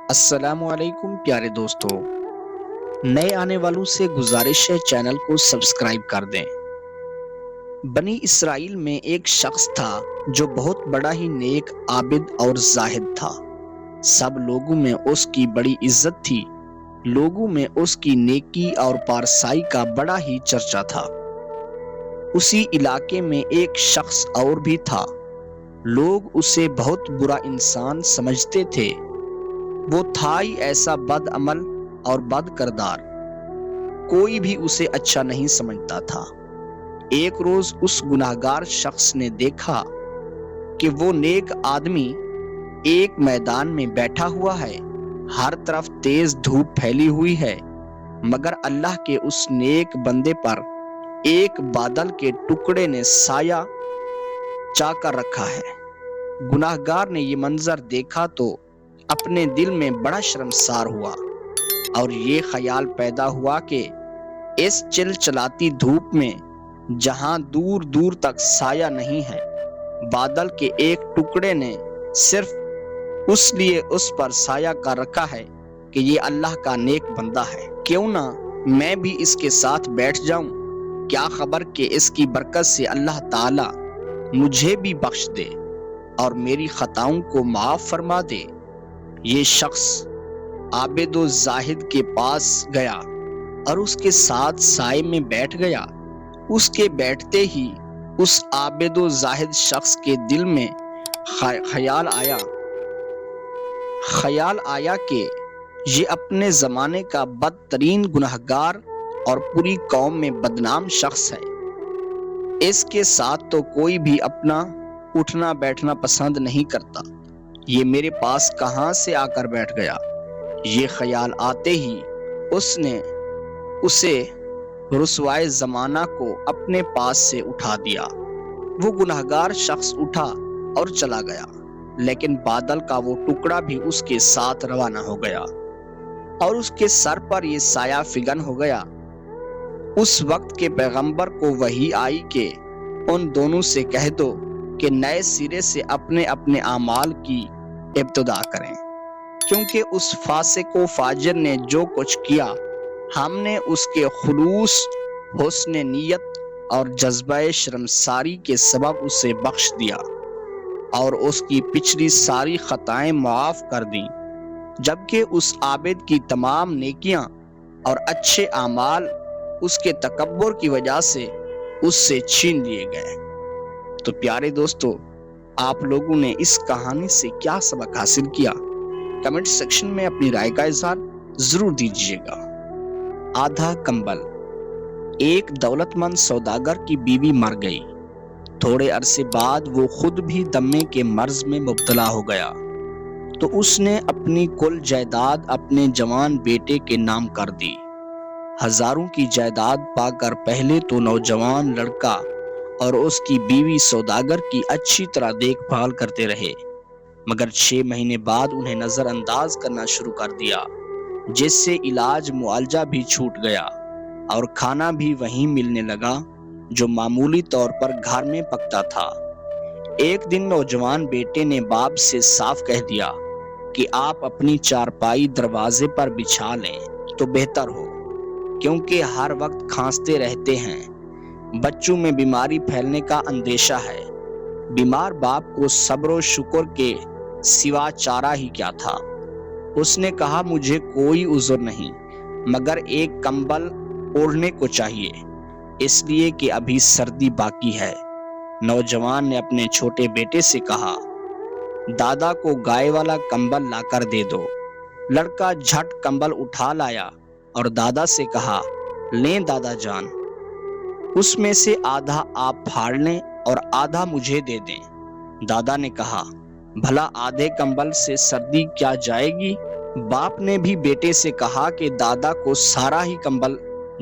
السلام علیکم پیارے دوستو، نئے آنے والوں سے گزارش ہے چینل کو سبسکرائب کر دیں۔ بنی اسرائیل میں ایک شخص تھا جو بہت بڑا ہی نیک، عابد اور زاہد تھا۔ سب لوگوں میں اس کی بڑی عزت تھی۔ لوگوں میں اس کی نیکی اور پارسائی کا بڑا ہی چرچا تھا۔ اسی علاقے میں ایک شخص اور بھی تھا۔ لوگ اسے بہت برا انسان سمجھتے تھے۔ وہ تھا ہی ایسا بد عمل اور بد کردار، کوئی بھی اسے اچھا نہیں سمجھتا تھا۔ ایک روز اس گناہگار شخص نے دیکھا کہ وہ نیک آدمی ایک میدان میں بیٹھا ہوا ہے، ہر طرف تیز دھوپ پھیلی ہوئی ہے، مگر اللہ کے اس نیک بندے پر ایک بادل کے ٹکڑے نے سایہ چا کر رکھا ہے۔ گناہگار نے یہ منظر دیکھا تو اپنے دل میں بڑا شرمسار ہوا اور یہ خیال پیدا ہوا کہ اس چلچلاتی دھوپ میں جہاں دور دور تک سایہ نہیں ہے، بادل کے ایک ٹکڑے نے صرف اس لیے اس پر سایہ کر رکھا ہے کہ یہ اللہ کا نیک بندہ ہے۔ کیوں نہ میں بھی اس کے ساتھ بیٹھ جاؤں؟ کیا خبر کہ اس کی برکت سے اللہ تعالی مجھے بھی بخش دے اور میری خطاؤں کو معاف فرما دے۔ یہ شخص عابد و زاہد کے پاس گیا اور اس کے ساتھ سائے میں بیٹھ گیا۔ اس کے بیٹھتے ہی اس عابد و زاہد شخص کے دل میں خیال آیا کہ یہ اپنے زمانے کا بدترین گنہگار اور پوری قوم میں بدنام شخص ہے۔ اس کے ساتھ تو کوئی بھی اپنا اٹھنا بیٹھنا پسند نہیں کرتا، یہ میرے پاس کہاں سے آ کر بیٹھ گیا؟ یہ خیال آتے ہی اس نے اسے رسوائے زمانہ کو اپنے پاس سے اٹھا دیا۔ وہ گنہگار شخص اٹھا اور چلا گیا، لیکن بادل کا وہ ٹکڑا بھی اس کے ساتھ روانہ ہو گیا اور اس کے سر پر یہ سایہ فگن ہو گیا۔ اس وقت کے پیغمبر کو وحی آئی کہ ان دونوں سے کہہ دو کہ نئے سرے سے اپنے اپنے اعمال کی ابتدا کریں، کیونکہ اس فاسق و فاجر نے جو کچھ کیا، ہم نے اس کے خلوص، حسن نیت اور جذبہ شرمساری کے سبب اسے بخش دیا اور اس کی پچھلی ساری خطائیں معاف کر دیں، جبکہ اس عابد کی تمام نیکیاں اور اچھے اعمال اس کے تکبر کی وجہ سے اس سے چھین لیے گئے۔ تو پیارے دوستو، آپ لوگوں نے اس کہانی سے کیا سبق حاصل کیا؟ کمنٹ سیکشن میں اپنی رائے کا اظہار ضرور دیجیے گا۔ آدھا کمبل۔ ایک دولت مند سوداگر کی بیوی مر گئی۔ تھوڑے عرصے بعد وہ خود بھی دمے کے مرض میں مبتلا ہو گیا، تو اس نے اپنی کل جائیداد اپنے جوان بیٹے کے نام کر دی۔ ہزاروں کی جائیداد پا کر پہلے تو نوجوان لڑکا اور اس کی بیوی سوداگر کی اچھی طرح دیکھ بھال کرتے رہے، مگر 6 مہینے بعد انہیں نظر انداز کرنا شروع کر دیا، جس سے علاج معالجہ بھی چھوٹ گیا اور کھانا بھی وہیں ملنے لگا جو معمولی طور پر گھر میں پکتا تھا۔ ایک دن نوجوان بیٹے نے باپ سے صاف کہہ دیا کہ آپ اپنی چارپائی دروازے پر بچھا لیں تو بہتر ہو، کیونکہ ہر وقت کھانستے رہتے ہیں، بچوں میں بیماری پھیلنے کا اندیشہ ہے۔ بیمار باپ کو صبر و شکر کے سوا چارہ ہی کیا تھا۔ اس نے کہا، مجھے کوئی عذر نہیں، مگر ایک کمبل اوڑھنے کو چاہیے، اس لیے کہ ابھی سردی باقی ہے۔ نوجوان نے اپنے چھوٹے بیٹے سے کہا، دادا کو گائے والا کمبل لا کر دے دو۔ لڑکا جھٹ کمبل اٹھا لایا اور دادا سے کہا، لیں دادا جان، اس میں سے آدھا آپ پھاڑ لیں اور آدھا مجھے دے دیں۔ دادا نے کہا، بھلا آدھے کمبل سے سردی کیا جائے گی؟ باپ نے بھی بیٹے سے کہا کہ دادا کو سارا ہی کمبل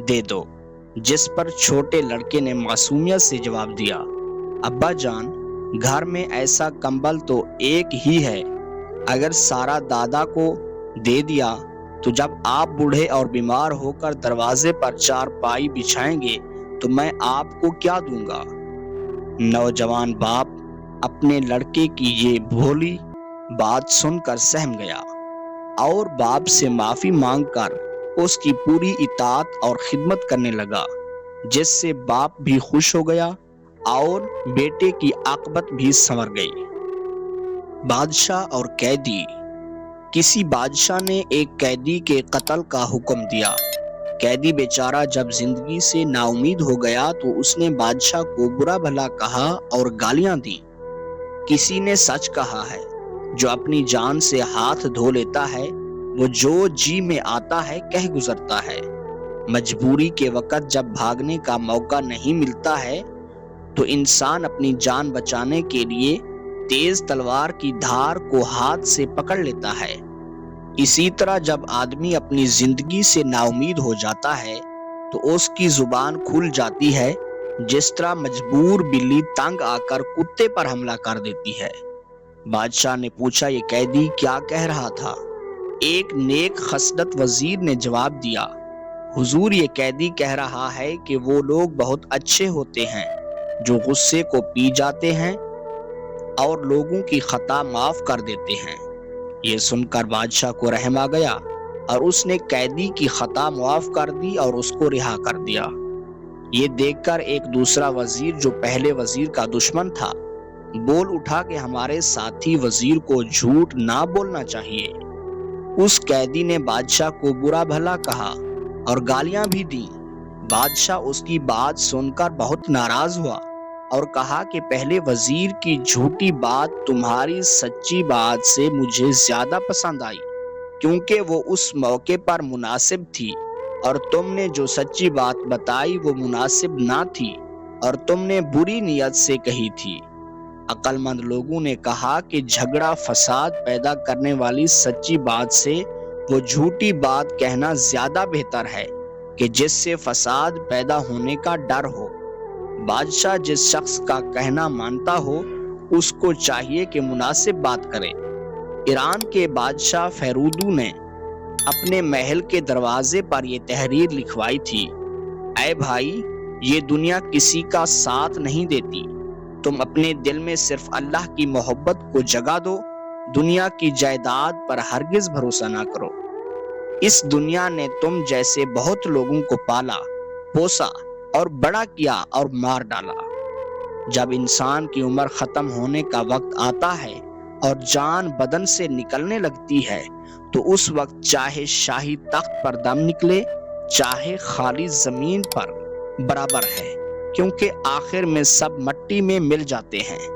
دے دو، جس پر چھوٹے لڑکے نے معصومیت سے جواب دیا، ابا جان، گھر میں ایسا کمبل تو ایک ہی ہے، اگر سارا دادا کو دے دیا تو جب آپ بوڑھے اور بیمار ہو کر دروازے پر چارپائی بچھائیں گے تو میں آپ کو کیا دوں گا؟ نوجوان باپ اپنے لڑکے کی یہ بھولی بات سن کر سہم گیا اور باپ سے معافی مانگ کر اس کی پوری اطاعت اور خدمت کرنے لگا، جس سے باپ بھی خوش ہو گیا اور بیٹے کی عاقبت بھی سنور گئی۔ بادشاہ اور قیدی۔ کسی بادشاہ نے ایک قیدی کے قتل کا حکم دیا۔ قیدی بیچارہ جب زندگی سے نا امید ہو گیا تو اس نے بادشاہ کو برا بھلا کہا اور گالیاں دیں۔ کسی نے سچ کہا ہے، جو اپنی جان سے ہاتھ دھو لیتا ہے وہ جو جی میں آتا ہے کہہ گزرتا ہے۔ مجبوری کے وقت جب بھاگنے کا موقع نہیں ملتا ہے تو انسان اپنی جان بچانے کے لیے تیز تلوار کی دھار کو ہاتھ سے پکڑ لیتا ہے۔ اسی طرح جب آدمی اپنی زندگی سے نا امید ہو جاتا ہے تو اس کی زبان کھل جاتی ہے، جس طرح مجبور بلی تنگ آ کر کتے پر حملہ کر دیتی ہے۔ بادشاہ نے پوچھا، یہ قیدی کیا کہہ رہا تھا؟ ایک نیک خصلت وزیر نے جواب دیا، حضور یہ قیدی کہہ رہا ہے کہ وہ لوگ بہت اچھے ہوتے ہیں جو غصے کو پی جاتے ہیں اور لوگوں کی خطا معاف کر دیتے ہیں۔ یہ سن کر بادشاہ کو رحم آ گیا اور اس نے قیدی کی خطا معاف کر دی اور اس کو رہا کر دیا۔ یہ دیکھ کر ایک دوسرا وزیر جو پہلے وزیر کا دشمن تھا بول اٹھا کہ ہمارے ساتھی وزیر کو جھوٹ نہ بولنا چاہیے۔ اس قیدی نے بادشاہ کو برا بھلا کہا اور گالیاں بھی دیں۔ بادشاہ اس کی بات سن کر بہت ناراض ہوا اور کہا کہ پہلے وزیر کی جھوٹی بات تمہاری سچی بات سے مجھے زیادہ پسند آئی، کیونکہ وہ اس موقع پر مناسب تھی، اور تم نے جو سچی بات بتائی وہ مناسب نہ تھی اور تم نے بری نیت سے کہی تھی۔ عقل مند لوگوں نے کہا کہ جھگڑا فساد پیدا کرنے والی سچی بات سے وہ جھوٹی بات کہنا زیادہ بہتر ہے کہ جس سے فساد پیدا ہونے کا ڈر ہو۔ بادشاہ جس شخص کا کہنا مانتا ہو اس کو چاہیے کہ مناسب بات کرے۔ ایران کے بادشاہ فیرودو نے اپنے محل کے دروازے پر یہ تحریر لکھوائی تھی، اے بھائی، یہ دنیا کسی کا ساتھ نہیں دیتی، تم اپنے دل میں صرف اللہ کی محبت کو جگا دو، دنیا کی جائیداد پر ہرگز بھروسہ نہ کرو۔ اس دنیا نے تم جیسے بہت لوگوں کو پالا، پوسا اور بڑا کیا اور مار ڈالا۔ جب انسان کی عمر ختم ہونے کا وقت آتا ہے اور جان بدن سے نکلنے لگتی ہے تو اس وقت چاہے شاہی تخت پر دم نکلے چاہے خالی زمین پر برابر ہے، کیونکہ آخر میں سب مٹی میں مل جاتے ہیں۔